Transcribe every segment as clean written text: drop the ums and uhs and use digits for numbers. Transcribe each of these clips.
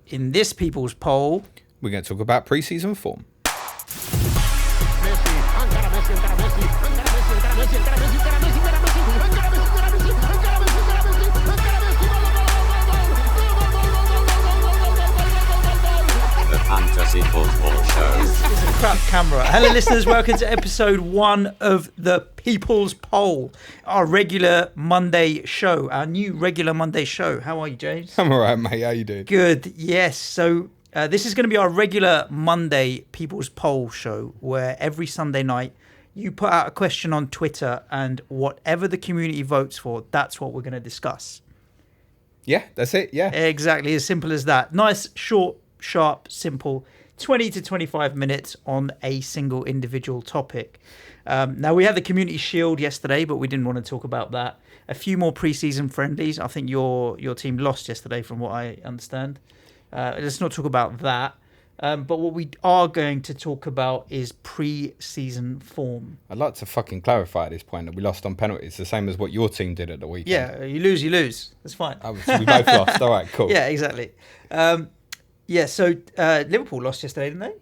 In this people's poll, we're going to talk about pre-season form. Fantasy Football Show. It's a crap camera. Hello, listeners. Welcome to episode 1 of the People's Poll, our regular Monday show, our new regular Monday show. How are you, James? I'm all right, mate. How you doing? Good. Yes. So this is going to be our regular Monday People's Poll show, where every Sunday night you put out a question on Twitter, and whatever the community votes for, that's what we're going to discuss. Yeah, that's it. Yeah. Exactly. As simple as that. Nice, short, sharp, simple, 20 to 25 minutes on a single individual topic. Now, we had the Community Shield yesterday, but we didn't want to talk about that. A few more pre-season friendlies. I think your team lost yesterday, from what I understand. Let's not talk about that. But what we are going to talk about is pre-season form. I'd like to fucking clarify at this point that we lost on penalties, the same as what your team did at the weekend. Yeah, you lose. That's fine. Oh, so we both lost. All right, cool. Yeah, exactly. So Liverpool lost yesterday, didn't they?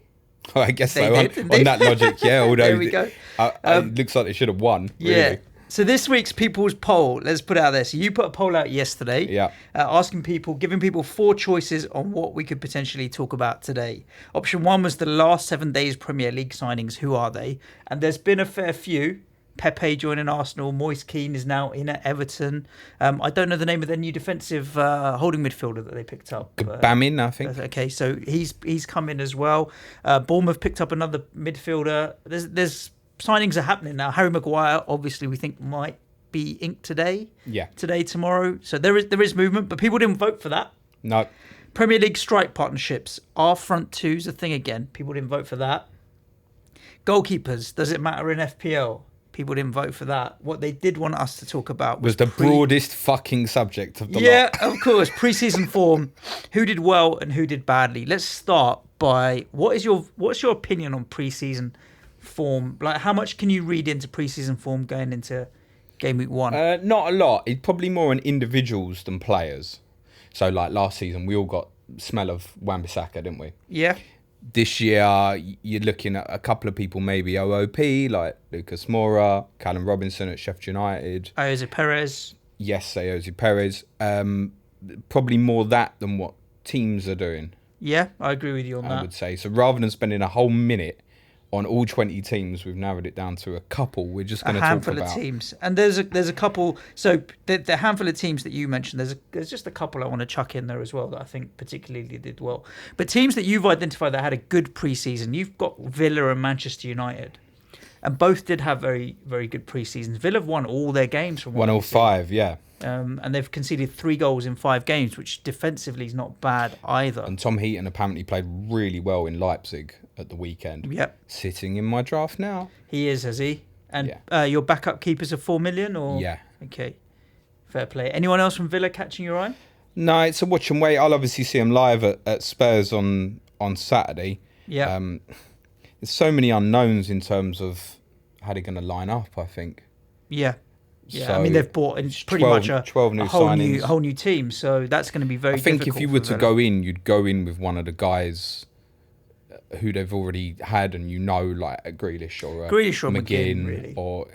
Oh, I guess They so. did, On that logic, yeah. Although there we go. It looks like they should have won. Really. Yeah. So this week's People's Poll, let's put it out there. So you put a poll out yesterday, asking people, giving people 4 choices on what we could potentially talk about today. Option 1 was the last 7 days Premier League signings. Who are they? And there's been a fair few. Pepe joining Arsenal. Moise Kean is now in at Everton. I don't know the name of their new defensive holding midfielder that they picked up. Bamin, I think. Okay, so he's come in as well. Bournemouth picked up another midfielder. There's signings are happening now. Harry Maguire, obviously, we think might be inked today. Yeah. Today, tomorrow. So there is movement, but people didn't vote for that. No. Premier League strike partnerships. Are front twos a thing again? People didn't vote for that. Goalkeepers. Does it matter in FPL? People didn't vote for that. What they did want us to talk about was the broadest fucking subject of the lot. Yeah, of course. Pre-season form. Who did well and who did badly? Let's start by what's your opinion on pre-season form? Like, how much can you read into pre-season form going into game week 1? Not a lot. It's probably more on individuals than players. So, like last season, we all got smell of Wan-Bissaka, didn't we? Yeah. This year, you're looking at a couple of people, maybe OOP, like Lucas Moura, Callum Robinson at Sheffield United. Jose Perez. Yes, Jose Perez. Probably more that than what teams are doing. Yeah, I agree with you on that. I would say. So rather than spending a whole minute on all 20 teams, we've narrowed it down to a couple. We're just going to talk about a handful of teams, and there's a couple. So the handful of teams that you mentioned, there's just a couple I want to chuck in there as well that I think particularly did well. But teams that you've identified that had a good pre-season, you've got Villa and Manchester United, and both did have very, very good pre-seasons. Villa have won all their games from 105, yeah. And they've conceded 3 goals in 5 games, which defensively is not bad either. And Tom Heaton apparently played really well in Leipzig at the weekend. Yep. Sitting in my draft now. He is, has he? And your backup keepers are 4 million, or? Yeah. Okay. Fair play. Anyone else from Villa catching your eye? No, it's a watch and wait. I'll obviously see him live at Spurs on Saturday. Yeah. There's so many unknowns in terms of how they're going to line up, I think. Yeah. Yeah, so I mean, they've bought in pretty 12 much a whole new team, so that's going to be very difficult. I think if you were to go in, you'd go in with one of the guys who they've already had, and like a Grealish or McGinn, really. Or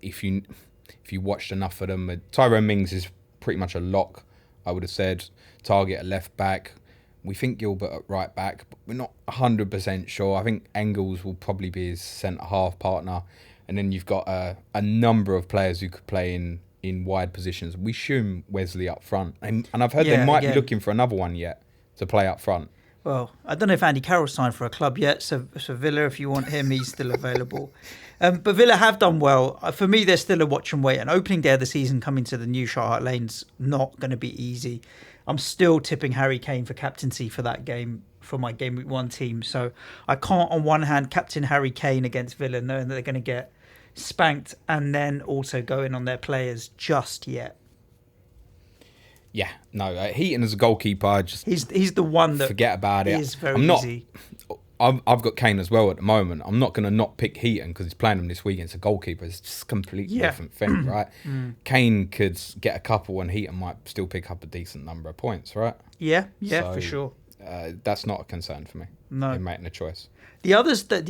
if you watched enough of them, Tyrone Mings is pretty much a lock. I would have said Target at left back. We think Gilbert at right back, but we're not 100% sure. I think Engels will probably be his centre half partner. And then you've got a number of players who could play in wide positions. We assume Wesley up front. And I've heard they might be looking for another one yet to play up front. Well, I don't know if Andy Carroll's signed for a club yet. So Villa, if you want him, he's still available. But Villa have done well. For me, they're still a watch and wait. And opening day of the season coming to the new Shard Hart Lane's not going to be easy. I'm still tipping Harry Kane for captaincy for that game, for my game week 1 team. So I can't, on one hand, captain Harry Kane against Villa, knowing that they're going to get spanked, and then also go in on their players just yet. Yeah, no, Heaton as a goalkeeper, he's the one that forget about it. Is very easy. I've got Kane as well at the moment. I'm not going to not pick Heaton because he's playing him this weekend. It's a goalkeeper. It's just a completely different thing, right? Kane could get a couple and Heaton might still pick up a decent number of points, right? Yeah, for sure. that's not a concern for me. No. In making a choice. The others that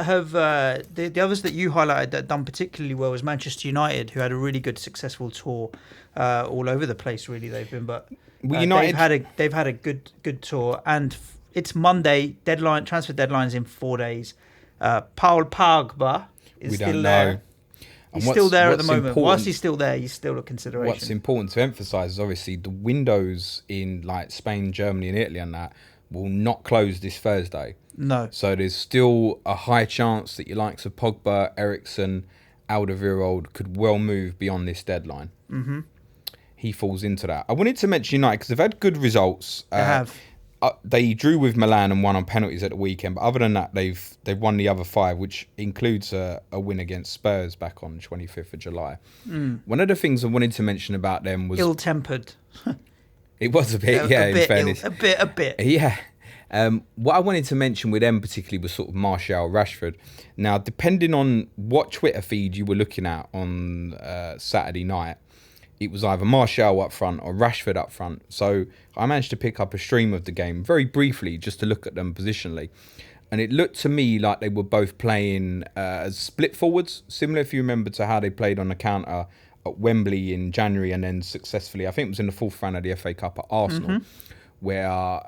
have the others that you highlighted that done particularly well was Manchester United, who had a really good successful tour all over the place. Really, they've been, but United they've had a good tour, and it's Monday transfer deadline's in 4 days. Paul Pogba is still there. He's still there at the moment. Whilst he's still there, he's still a consideration. What's important to emphasise is obviously the windows in like Spain, Germany, and Italy and that will not close this Thursday. No. So there's still a high chance that your likes of Pogba, Eriksen, Alderweireld could well move beyond this deadline. Mm-hmm. He falls into that. I wanted to mention United because they've had good results. They have. They drew with Milan and won on penalties at the weekend. But other than that, they've won the other 5, which includes a win against Spurs back on 25th of July. One of the things I wanted to mention about them was... Ill-tempered. It was a bit, in fairness. A bit. Yeah. What I wanted to mention with them particularly was sort of Martial, Rashford. Now, depending on what Twitter feed you were looking at on Saturday night, it was either Martial up front or Rashford up front. So I managed to pick up a stream of the game very briefly just to look at them positionally. And it looked to me like they were both playing as split forwards, similar if you remember to how they played on the counter at Wembley in January and then successfully, I think it was in the 4th round of the FA Cup at Arsenal, where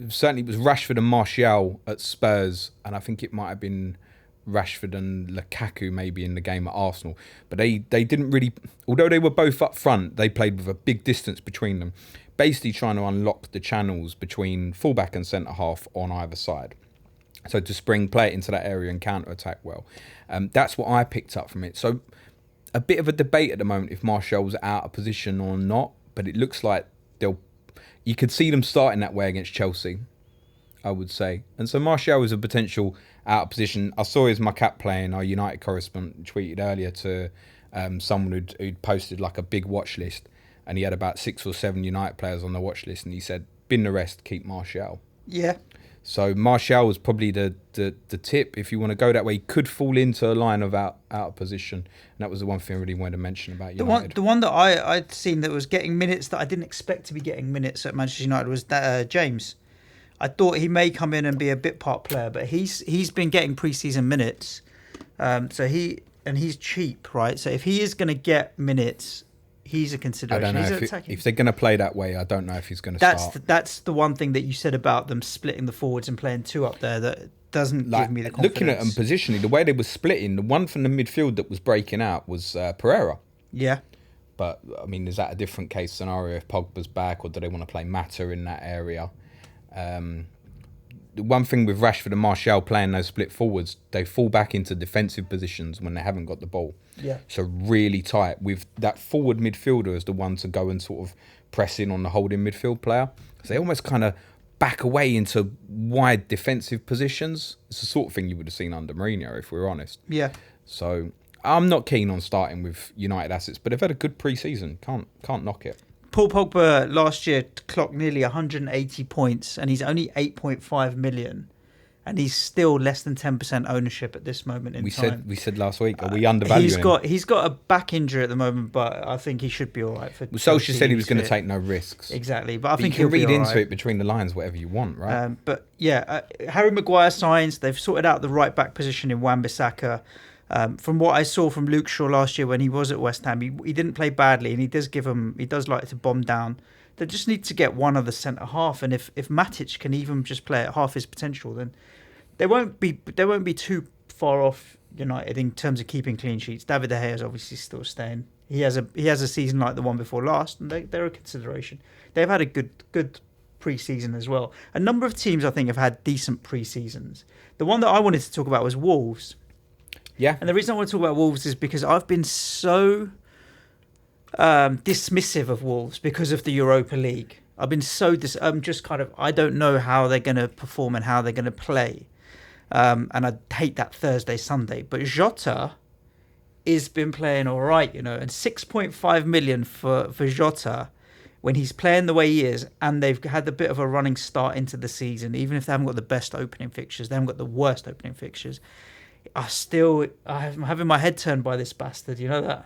certainly it was Rashford and Martial at Spurs, and I think it might have been Rashford and Lukaku maybe in the game at Arsenal. But they didn't really, although they were both up front, they played with a big distance between them, basically trying to unlock the channels between fullback and centre-half on either side. So to play it into that area and counter-attack well. That's what I picked up from it. So a bit of a debate at the moment if Martial's out of position or not, but it looks like you could see them starting that way against Chelsea, I would say. And so Martial is a potential out of position. I saw his Macat playing, our United correspondent tweeted earlier to someone who'd posted like a big watch list, and he had about 6 or 7 United players on the watch list, and he said, bin the rest, keep Martial. Yeah. So Martial was probably the tip. If you want to go that way, he could fall into a line of out of position. And that was the one thing I really wanted to mention about United. The one that I'd seen that was getting minutes that I didn't expect to be getting minutes at Manchester United was James. I thought he may come in and be a bit part player, but he's been getting preseason minutes. So he's cheap, right? So if he is going to get minutes, he's a consideration. I don't know if they're going to play that way. I don't know if he's going to start. That's the one thing that you said about them splitting the forwards and playing 2 up there that doesn't give me the confidence. Looking at them positionally, the way they were splitting, the one from the midfield that was breaking out was Pereira. Yeah. But, I mean, is that a different case scenario if Pogba's back, or do they want to play Mata in that area? The one thing with Rashford and Martial playing those split forwards, they fall back into defensive positions when they haven't got the ball. Yeah. So really tight with that forward midfielder as the one to go and sort of press in on the holding midfield player. So they almost kind of back away into wide defensive positions. It's the sort of thing you would have seen under Mourinho, if we're honest. Yeah. So I'm not keen on starting with United assets, but they've had a good pre-season. Can't knock it. Paul Pogba last year clocked nearly 180 points, and he's only 8.5 million, and he's still less than 10% ownership at this moment in time. We said last week, are we undervaluing him? He's got a back injury at the moment, but I think he should be all right. Solskjaer said he was going to take no risks. Exactly, but I think you can read into right. it between the lines, whatever you want, right? But yeah, Harry Maguire signs. They've sorted out the right back position in Wan-Bissaka. From what I saw from Luke Shaw last year when he was at West Ham, he didn't play badly, and he does like to bomb down. They just need to get one other centre half, and if Matic can even just play at half his potential, then they won't be too far off United in terms of keeping clean sheets. David De Gea is obviously still staying. He has a season like the one before last, and they're a consideration. They've had a good pre-season as well. A number of teams I think have had decent pre-seasons. The one that I wanted to talk about was Wolves. Yeah. And the reason I want to talk about Wolves is because I've been so dismissive of Wolves because of the Europa League. I've been so I don't know how they're going to perform and how they're going to play. And I hate that Thursday, Sunday. But Jota has been playing all right, and 6.5 million for Jota when he's playing the way he is, and they've had a bit of a running start into the season, even if they haven't got the best opening fixtures, they haven't got the worst opening fixtures. I'm having my head turned by this bastard, you know that?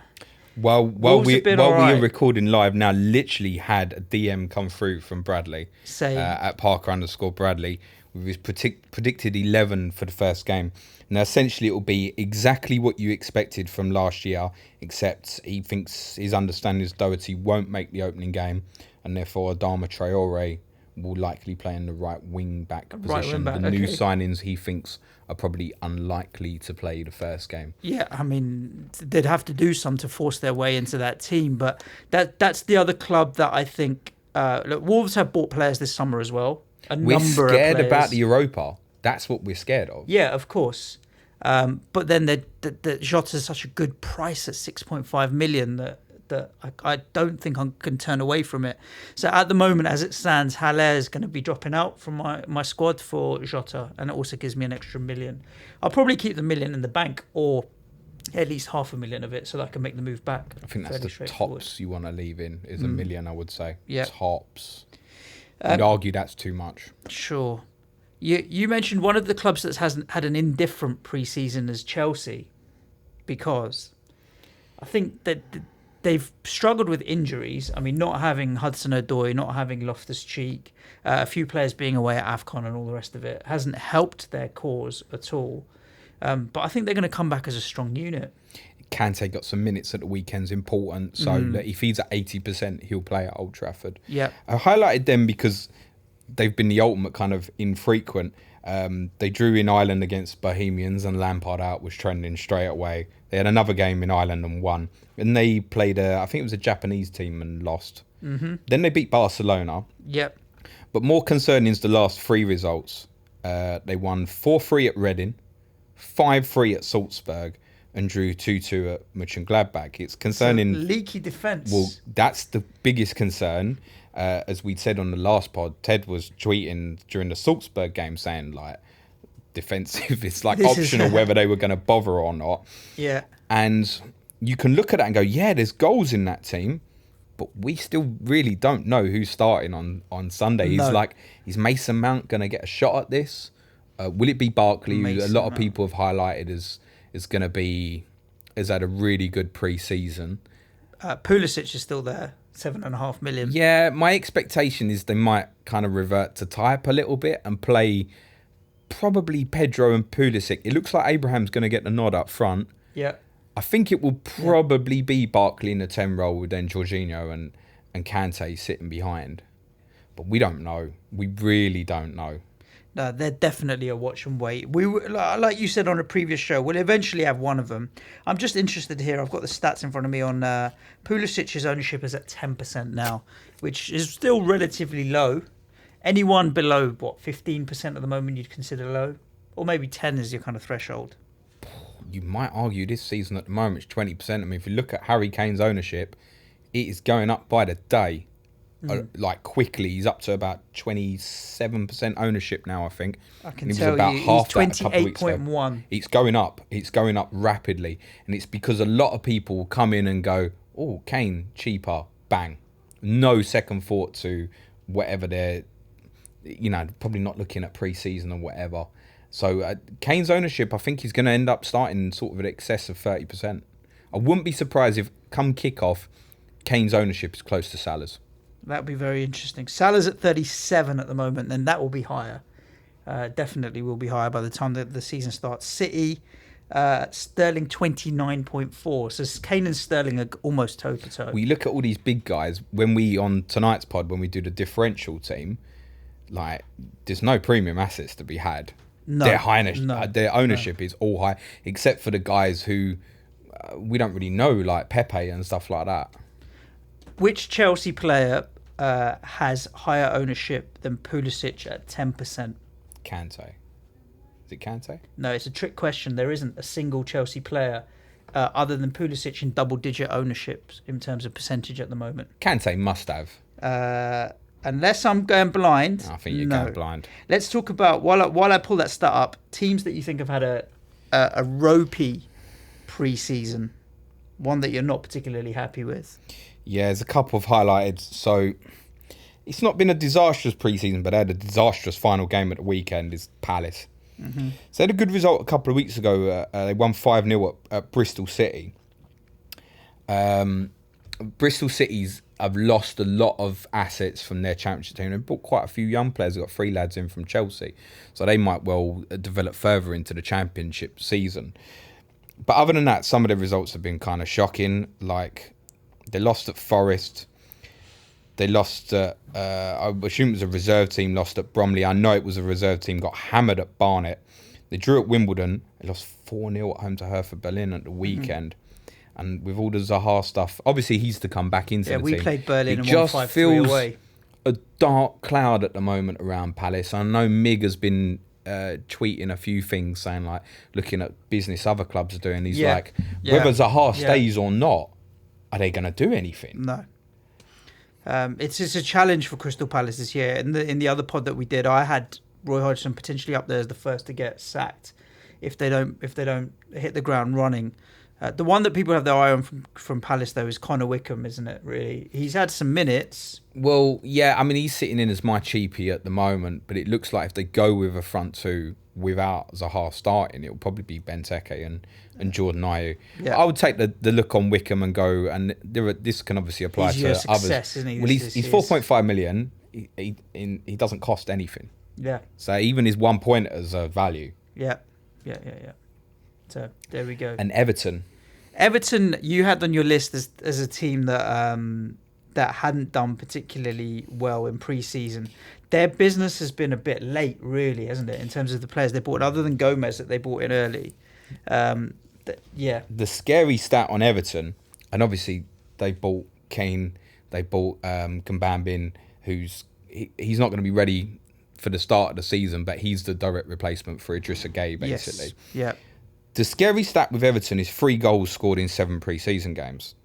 While Wolves have been we alright. are recording live now, literally had a DM come through from Bradley at Parker_Bradley with his predicted 11 for the first game. Now, essentially, it will be exactly what you expected from last year, except he thinks his understanding is Doherty won't make the opening game, and therefore Adama Traore will likely play in the right wing back position. wing-back, the new okay. signings he thinks are probably unlikely to play the first game. Yeah, I mean, they'd have to do some to force their way into that team, but that's the other club that I think. Look, Wolves have bought players this summer as well. We're scared of about the Europa. That's what we're scared of. Yeah, of course. But then the Jota is such a good price at 6.5 million that I don't think I can turn away from it. So at the moment, as it stands, Haller is going to be dropping out from my squad for Jota, and it also gives me an extra $1 million. I'll probably keep the $1 million in the bank, or at least $500,000 of it, so that I can make the move back. I think that's the tops you want to leave in is $1 million, I would say. Yeah. Tops. I'd argue that's too much. Sure. You mentioned one of the clubs that hasn't had an indifferent pre-season is Chelsea, because I think that they've struggled with injuries. I mean, not having Hudson-Odoi, not having Loftus-Cheek, a few players being away at AFCON and all the rest of it hasn't helped their cause at all. But I think they're going to come back as a strong unit. Kante got some minutes at the weekend's important, so that if he's at 80%, he'll play at Old Trafford. Yeah, I highlighted them because they've been the ultimate kind of infrequent. They drew in Ireland against Bohemians, and Lampard out was trending straight away. They had another game in Ireland and won. And they played, I think it was a Japanese team, and lost. Mm-hmm. Then they beat Barcelona. Yep. But more concerning is the last three results. They won 4-3 at Reading, 5-3 at Salzburg, and drew 2-2 at Mönchengladbach. It's concerning. So leaky defence. Well, that's the biggest concern. As we said on the last pod, Ted was tweeting during the Salzburg game saying, like, defensive, it's like optional whether they were going to bother or not. Yeah. And you can look at that and go, yeah, there's goals in that team, but we still really don't know who's starting on Sunday. No. Is Mason Mount going to get a shot at this? Will it be Barkley, who a lot of people have highlighted is going to be, has had a really good pre-season. Pulisic is still there, 7.5 million. Yeah, my expectation is they might kind of revert to type a little bit and play probably Pedro and Pulisic. It looks like Abraham's going to get the nod up front. Yeah. I think it will probably be Barkley in the 10 role with then Jorginho and Kante sitting behind. But we don't know. We really don't know. No, they're definitely a watch and wait. We like you said on a previous show, we'll eventually have one of them. I'm just interested here. I've got the stats in front of me on Pulisic's ownership is at 10% now, which is still relatively low. Anyone below, 15% at the moment you'd consider low? Or maybe 10 is your kind of threshold? You might argue this season at the moment it's 20%. I mean, if you look at Harry Kane's ownership, it is going up by the day. Like quickly, he's up to about 27% ownership now, I think. I can tell you, he's 28.1. It's going up. It's going up rapidly. And it's because a lot of people come in and go, oh, Kane, cheaper, bang. No second thought to whatever they're, probably not looking at pre-season or whatever. So Kane's ownership, I think he's going to end up starting sort of in excess of 30%. I wouldn't be surprised if, come kick-off, Kane's ownership is close to Salah's. That would be very interesting. Salah's at 37 at the moment, and that will be higher. Definitely will be higher by the time the season starts. City, Sterling 29.4. So Kane and Sterling are almost toe-to-toe. We look at all these big guys. When we, on tonight's pod, when we do the differential team, like, there's no premium assets to be had. No, their ownership is all high, except for the guys who we don't really know, like Pepe and stuff like that. Which Chelsea player has higher ownership than Pulisic at 10%? Kante. Is it Kante? No, it's a trick question. There isn't a single Chelsea player other than Pulisic in double-digit ownerships in terms of percentage at the moment. Kante must have. Unless I'm going blind. I think you're going blind. Let's talk about, while I pull that stat up, teams that you think have had a ropey pre-season, one that you're not particularly happy with. Yeah, there's a couple of highlighted. So it's not been a disastrous pre-season, but they had a disastrous final game at the weekend, is Palace. Mm-hmm. So they had a good result a couple of weeks ago. They won 5-0 at Bristol City. Bristol City's have lost a lot of assets from their championship team. They've brought quite a few young players. They've got 3 lads in from Chelsea. So they might well develop further into the championship season. But other than that, some of the results have been kind of shocking. Like, they lost at Forest. They lost at, I assume it was a reserve team, lost at Bromley. I know it was a reserve team, got hammered at Barnet. They drew at Wimbledon. They lost 4-0 at home to Hertha Berlin at the weekend. And with all the Zaha stuff, obviously he's to come back into the team. Yeah, we played Berlin it and just 1-5-3 feels away. A dark cloud at the moment around Palace. I know Mig has been tweeting a few things saying, like, looking at business other clubs are doing. He's like, whether Zaha stays or not, are they going to do anything? No. It's a challenge for Crystal Palace this year. In the other pod that we did, I had Roy Hodgson potentially up there as the first to get sacked if they don't hit the ground running. The one that people have their eye on from Palace, though, is Connor Wickham, isn't it, really? He's had some minutes. Well, yeah, I mean, he's sitting in as my cheapie at the moment, but it looks like if they go with a front two without Zaha starting, it'll probably be Benteke and Jordan Ayew. Yeah. I would take the look on Wickham and go, and this can obviously apply He's to your others. success, isn't he? Well, he's 4.5 million. He doesn't cost anything. Yeah. So even his 1 pointers are value. Yeah. So there we go. And Everton, you had on your list as a team that hadn't done particularly well in pre-season. Their business has been a bit late, really, hasn't it, in terms of the players they bought, other than Gomez that they bought in early. The scary stat on Everton, and obviously they bought Kane, they bought Kambambin, he's not going to be ready for the start of the season, but he's the direct replacement for Idrissa Gueye, basically. Yes. Yeah. The scary stat with Everton is 3 goals scored in 7 pre-season games.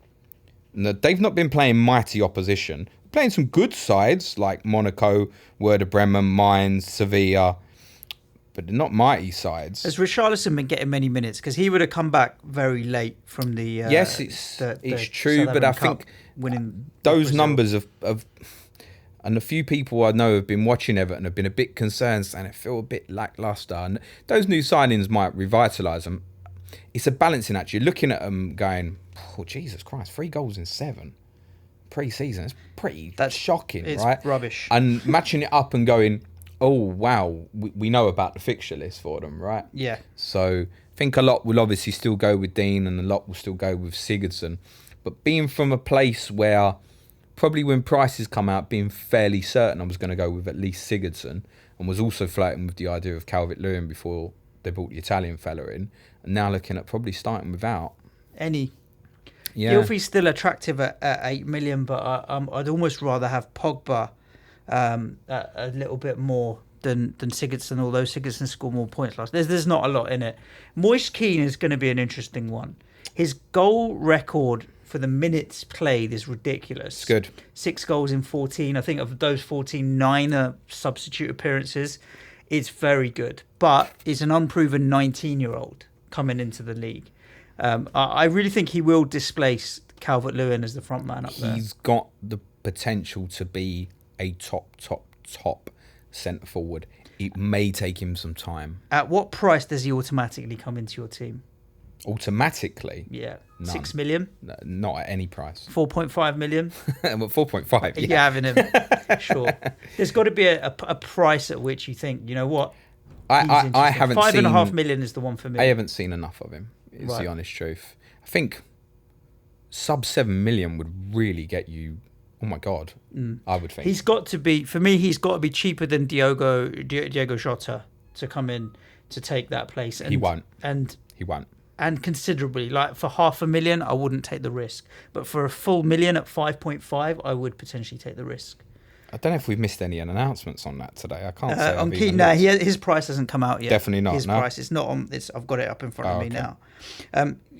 Now, they've not been playing mighty opposition. Playing some good sides like Monaco, Werder Bremen, Mainz, Sevilla, but they're not mighty sides. Has Richarlison been getting many minutes? Because he would have come back very late from the... yes, it's true, but I think winning those numbers of and a few people I know have been watching Everton have been a bit concerned and it feel a bit lacklustre. And those new signings might revitalise them. It's a balancing act. You're looking at them going, oh, Jesus Christ, 3 goals in 7 pre-season. That's shocking, it's right? It's rubbish. And matching it up and going, oh, wow, we know about the fixture list for them, right? Yeah. So I think a lot will obviously still go with Dean and a lot will still go with Sigurdsson. But being from a place where probably when prices come out, being fairly certain I was going to go with at least Sigurdsson, and was also flirting with the idea of Calvert-Lewin before they brought the Italian fella in, and now looking at probably starting without. Yeah. Gylfi's still attractive at 8 million, but I'd almost rather have Pogba a little bit more than Sigurdsson, although Sigurdsson scored more points last. There's not a lot in it. Moise Kean is going to be an interesting one. His goal record for the minutes played is ridiculous. It's good. 6 goals in 14. I think of those 14, 9 are substitute appearances. It's very good, but it's an unproven 19-year-old coming into the league. I really think he will displace Calvert-Lewin as the front man up there. He's got the potential to be a top centre forward. It may take him some time. At what price does he automatically come into your team? Automatically? Yeah. None. 6 million? No, not at any price. 4.5 million? Well, 4.5, yeah. You're having him. Sure. There's got to be a price at which you think, you know what? I haven't seen... 5.5 million is the one for me. I haven't seen enough of him, is the honest truth. I think sub 7 million would really get you... Oh, my God. I would think. He's got to be... For me, he's got to be cheaper than Diego Jota to come in to take that place. And, he won't. He won't. And considerably, like for 500,000, I wouldn't take the risk. But for a full million at 5.5, I would potentially take the risk. I don't know if we've missed any announcements on that today. I can't say. I'm keen. No, his price hasn't come out yet. Definitely not. His price. It's not on. I've got it up in front of me now.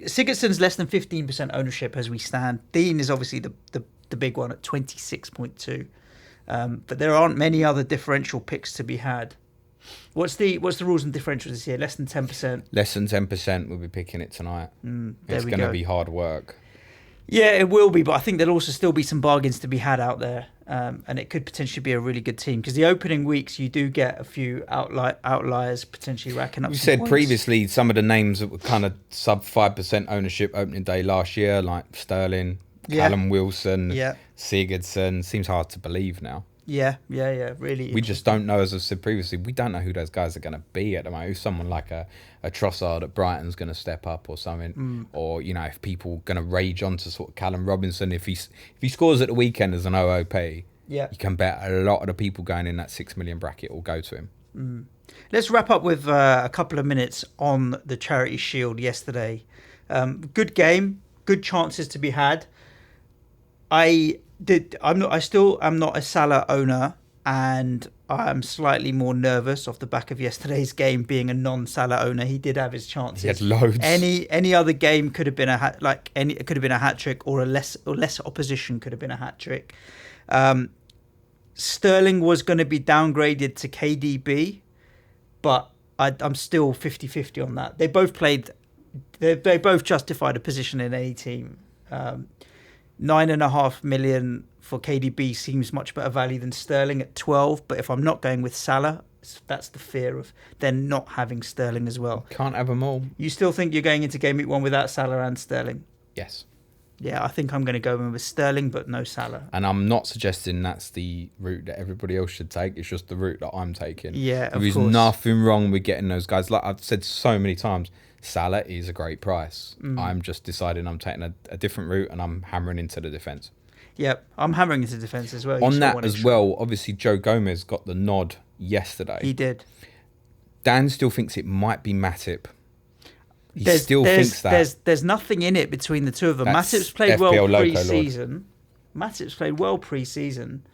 Sigurdsson's less than 15% ownership as we stand. Dean is obviously the big one at 26.2. But there aren't many other differential picks to be had. What's the rules and differentials this year? Less than 10%. Less than 10%. We'll be picking it tonight. It's going to be hard work. Yeah, it will be, but I think there'll also still be some bargains to be had out there. and it could potentially be a really good team because the opening weeks you do get a few outliers potentially racking up. We some said points. previously some of the names that were kind of sub 5% ownership opening day last year, like Sterling, Callum Wilson, Sigurdsson. Seems hard to believe now. Yeah, really. We just don't know, as I said previously, we don't know who those guys are going to be at the moment. If someone like a Trossard at Brighton's going to step up or something, or if people going to rage on to sort of Callum Robinson, if he scores at the weekend as an OOP, you can bet a lot of the people going in that 6 million bracket will go to him. Let's wrap up with a couple of minutes on the Charity Shield yesterday. Good game, good chances to be had. I still am not a Salah owner, and I'm slightly more nervous off the back of yesterday's game being a non-Salah owner. He did have his chances. He had loads. Any other game could have been a hat trick, or less opposition could have been a hat trick. Sterling was going to be downgraded to KDB, but I'm still 50-50 on that. They both played. They both justified a position in any team. 9.5 million for KDB seems much better value than Sterling at 12. But if I'm not going with Salah, that's the fear of then not having Sterling as well. Can't have them all. You still think you're going into game week 1 without Salah and Sterling? Yes. Yeah, I think I'm going to go in with Sterling, but no Salah. And I'm not suggesting that's the route that everybody else should take. It's just the route that I'm taking. Yeah, of course. There's nothing wrong with getting those guys. Like I've said so many times, Salah is a great price. I'm just deciding I'm taking a different route and I'm hammering into the defence. Yep, I'm hammering into defence as well. On that as well, obviously Joe Gomez got the nod yesterday. He did. Dan still thinks it might be Matip. He still thinks that. There's nothing in it between the two of them. That's Matip's played FPL well pre-season. Matip's played well pre-season.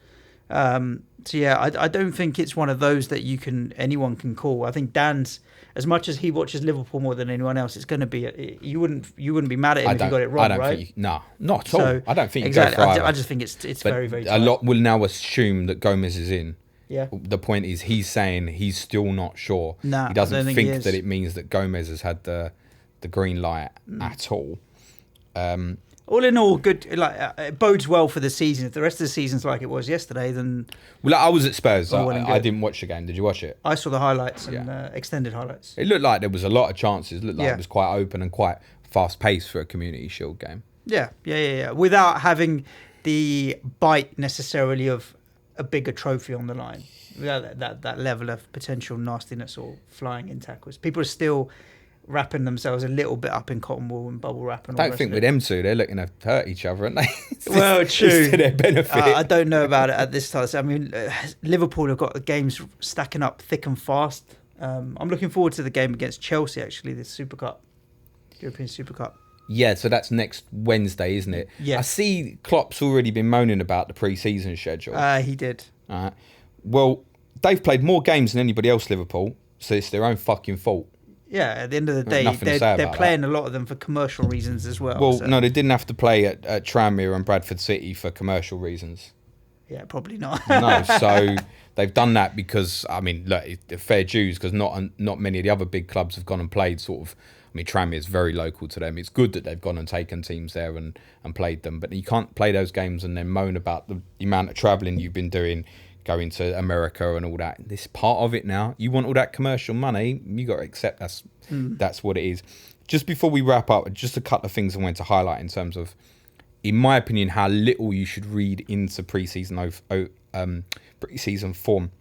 So yeah, I don't think it's one of those that anyone can call. I think Dan's, as much as he watches Liverpool more than anyone else, it's going to be you wouldn't be mad at him if you got it wrong, right? No, not at all. So, I don't think exactly. You go for either. I just think it's very, very tight. A lot will now assume that Gomez is in. Yeah. The point is, he's saying he's still not sure. Nah, he doesn't I don't think that it means that Gomez has had the green light at all. All in all, good. It bodes well for the season. If the rest of the season's like it was yesterday, then... Well, I was at Spurs. I didn't watch the game. Did you watch it? I saw the highlights and extended highlights. It looked like there was a lot of chances. It looked like it was quite open and quite fast-paced for a Community Shield game. Yeah. Without having the bite necessarily of a bigger trophy on the line. Without that level of potential nastiness or flying in tackles. People are still wrapping themselves a little bit up in cotton wool and bubble wrap. And I don't think with them two, they're looking to hurt each other, aren't they? Well, true. To their benefit. I don't know about it at this time. I mean, Liverpool have got the games stacking up thick and fast. I'm looking forward to the game against Chelsea, actually, this Super Cup, European Super Cup. Yeah, so that's next Wednesday, isn't it? Yeah. I see Klopp's already been moaning about the pre-season schedule. He did. Well, they've played more games than anybody else, Liverpool, so it's their own fucking fault. Yeah, at the end of the day, they're playing a lot of them for commercial reasons as well. Well, no, they didn't have to play at Tranmere and Bradford City for commercial reasons. Yeah, probably not. No, so they've done that because, I mean, look, it's fair dues, because not many of the other big clubs have gone and played sort of. I mean, Tranmere is very local to them. It's good that they've gone and taken teams there and played them, but you can't play those games and then moan about the amount of travelling you've been doing, going to America and all that. This part of it now. You want all that commercial money, you got to accept that's what it is. Just before we wrap up, just a couple of things I wanted to highlight in terms of, in my opinion, how little you should read into pre-season form.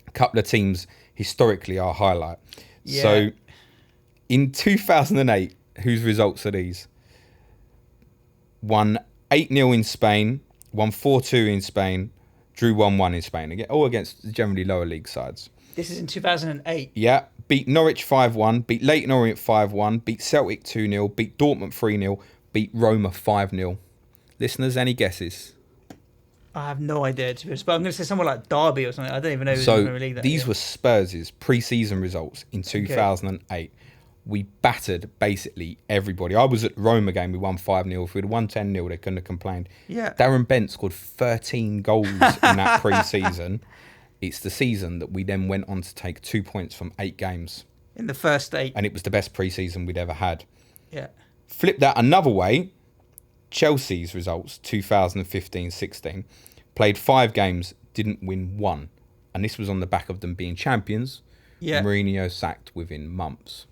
A couple of teams historically are highlight. Yeah. So in 2008, whose results are these? Won 8-0 in Spain, won 4-2 in Spain, drew 1-1 in Spain, again, all against generally lower league sides. This is in 2008. Yeah, beat Norwich 5-1, beat Leyton Orient 5-1, beat Celtic 2-0, beat Dortmund 3-0, beat Roma 5-0. Listeners, any guesses? I have no idea, to be honest, but I'm going to say someone like Derby or something. I don't even know who's in the Premier League that these year. were Spurs' pre-season results in 2008. We battered basically everybody. I was at the Roma game, we won 5-0. If we'd won 10-0, they couldn't have complained. Yeah. Darren Bent scored 13 goals in that pre-season. It's the season that we then went on to take 2 points from 8 games. In the first 8. And it was the best pre-season we'd ever had. Yeah. Flip that another way, Chelsea's results, 2015-16. played 5 games, didn't win 1. And this was on the back of them being champions. Yeah. Mourinho sacked within months.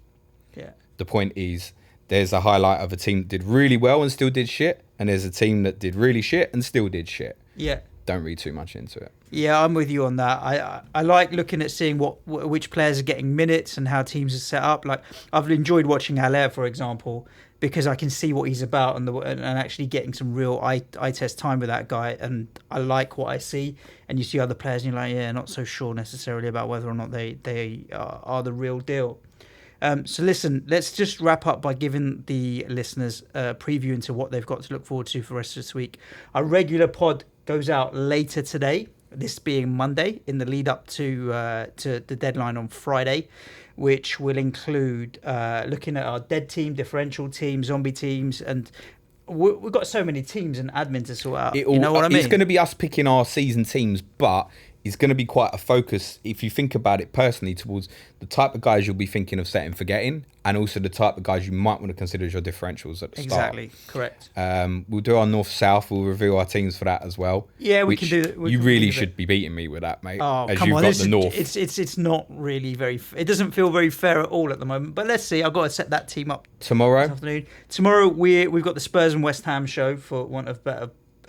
Yeah. The point is, there's a highlight of a team that did really well and still did shit, and there's a team that did really shit and still did shit. Yeah. Don't read too much into it. Yeah, I'm with you on that. I like looking at seeing which players are getting minutes and how teams are set up. Like, I've enjoyed watching Haller, for example, because I can see what he's about and actually getting some real eye test time with that guy. And I like what I see. And you see other players and you're like, yeah, not so sure necessarily about whether or not they are the real deal. So listen, let's just wrap up by giving the listeners a preview into what they've got to look forward to for the rest of this week. Our regular pod goes out later today, this being Monday, in the lead up to the deadline on Friday, which will include looking at our dead team, differential team, zombie teams, and we've got so many teams and admin to sort out. You know what I mean? It's going to be us picking our season teams, but it's going to be quite a focus, if you think about it personally, towards the type of guys you'll be thinking of setting forgetting, and also the type of guys you might want to consider as your differentials at the start. Exactly, correct. We'll do our north-south. We'll reveal our teams for that as well. Yeah, we can do that. You really should be beating me with that, mate. Oh, as come you've on. got the north. It's not really very... It doesn't feel very fair at all at the moment. But let's see. I've got to set that team up Tomorrow? this afternoon. Tomorrow, we've got the Spurs and West Ham show, for want of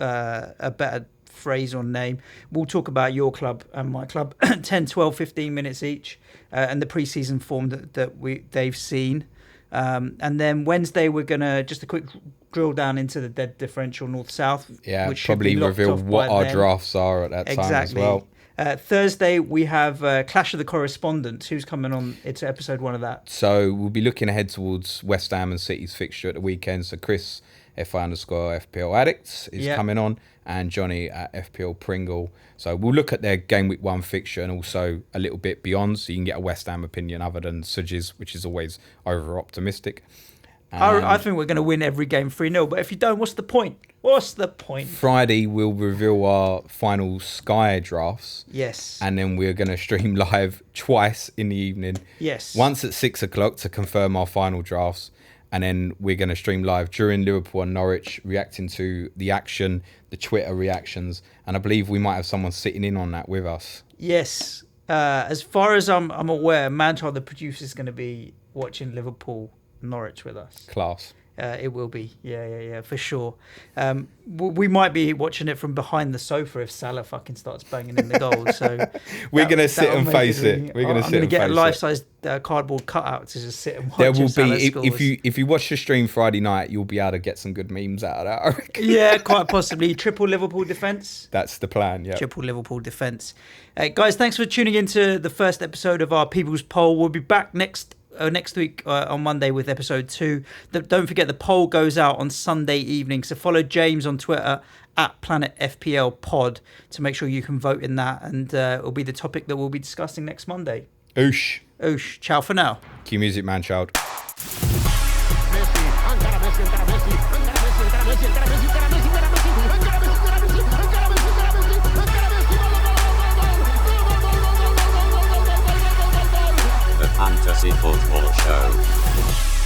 a better phrase or name. We'll talk about your club and my club 10, 12, 15 minutes each, and the pre-season form that they've seen. And then Wednesday, we're going to just a quick drill down into the dead differential north-south. Yeah, which probably reveal what our drafts are at that time as well. Thursday, we have Clash of the Correspondents. Who's coming on? It's episode 1 of that. So we'll be looking ahead towards West Ham and City's fixture at the weekend. So Chris, FI_FPL Addicts, is coming on, and Johnny at FPL Pringle. So we'll look at their game week 1 fixture and also a little bit beyond, so you can get a West Ham opinion other than Suj's, which is always over optimistic. I think we're going to win every game 3-0, but if you don't, what's the point? What's the point? Friday, we'll reveal our final Sky drafts. Yes. And then we're going to stream live twice in the evening. Yes. Once at 6 o'clock to confirm our final drafts. And then we're going to stream live during Liverpool and Norwich, reacting to the action, the Twitter reactions. And I believe we might have someone sitting in on that with us. Yes. As far as I'm aware, Manchar, the producer, is going to be watching Liverpool Norwich with us. Class. It will be. Yeah, for sure. We might be watching it from behind the sofa if Salah fucking starts banging in the goals. So we're going to sit and face it. We're going to sit and face it. I'm going to get a life-size cardboard cutout to just sit and watch. There will be, if you watch the stream Friday night, you'll be able to get some good memes out of that, I reckon. Yeah, quite possibly. Triple Liverpool defence. That's the plan, yeah. Triple Liverpool defence. Guys, thanks for tuning into the first episode of our People's Poll. We'll be back next week on Monday with episode 2. Don't forget, the poll goes out on Sunday evening, so follow James on Twitter at Planet FPL Pod to make sure you can vote in that, and it'll be the topic that we'll be discussing next Monday. Oosh. Ciao for now. Cue music, man, child. Fantasy Football Show.